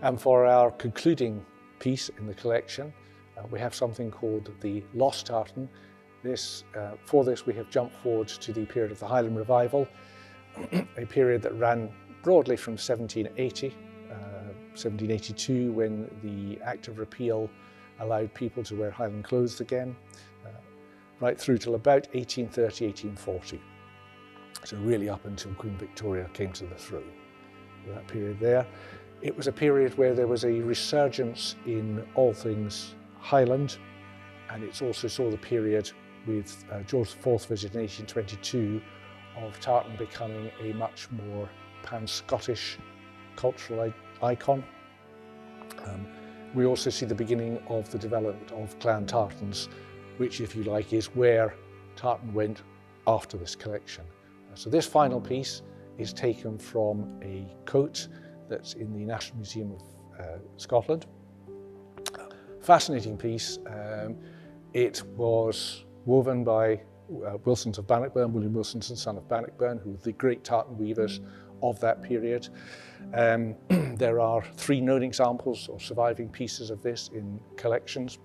And for our concluding piece in the collection, we have something called the Lost Tartan. For this we have jumped forward to the period of the Highland Revival, a period that ran broadly from 1780, 1782, when the Act of Repeal allowed people to wear Highland clothes again, right through till about 1830, 1840. So really up until Queen Victoria came to the throne. That period there. It was a period where there was a resurgence in all things Highland, and it also saw the period with George IV's visit in 1822 of tartan becoming a much more pan-Scottish cultural icon. We also see the beginning of the development of clan tartans, which, if you like, is where tartan went after this collection. So this final piece is taken from a coat that's in the National Museum of Scotland. Fascinating piece. It was woven by Wilsons of Bannockburn, William Wilson's son of Bannockburn, who were the great tartan weavers of that period. There are 3 known examples of surviving pieces of this in collections.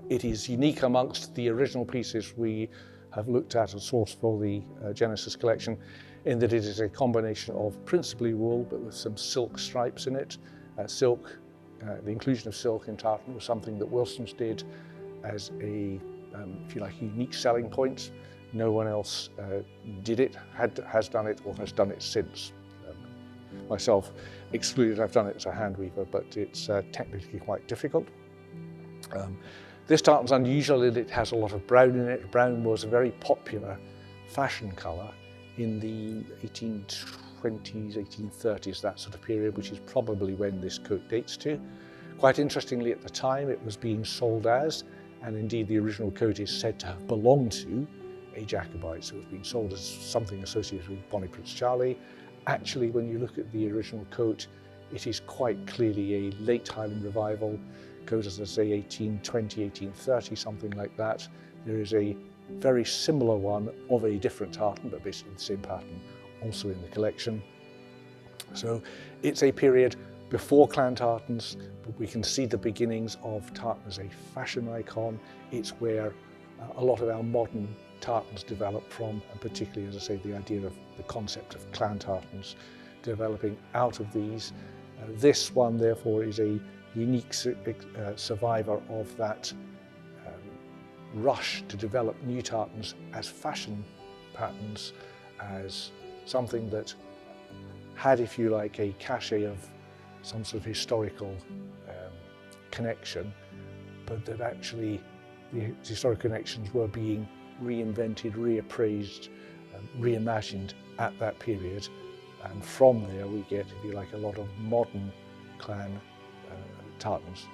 It is unique amongst the original pieces we have looked at as source for the Genesis collection, in that it is a combination of principally wool but with some silk stripes in it. The inclusion of silk in tartan was something that Wilsons did as a, if you like, unique selling point. No one else did it, has done it, or has done it since. Myself excluded, I've done it as a hand weaver, but it's technically quite difficult. This tartan's unusual in it has a lot of brown in it. Brown was a very popular fashion colour in the 1820s, 1830s, that sort of period, which is probably when this coat dates to. Quite interestingly, at the time it was being sold as, and indeed the original coat is said to have belonged to, a Jacobite, so it was being sold as something associated with Bonnie Prince Charlie. Actually, when you look at the original coat, it is quite clearly a late Highland Revival coat, as I say, 1820, 1830, something like that. There is a very similar one of a different tartan, but basically the same pattern, also in the collection. So it's a period before clan tartans, but we can see the beginnings of tartan as a fashion icon. It's where a lot of our modern tartans develop from, and particularly, as I say, the idea of the concept of clan tartans developing out of these. This one, therefore, is a unique survivor of that rush to develop new tartans as fashion patterns, as something that had, if you like, a cachet of some sort of historical connection, but that actually the historical connections were being reinvented, reappraised, reimagined at that period. And from there we get, if you like, a lot of modern clan tartans.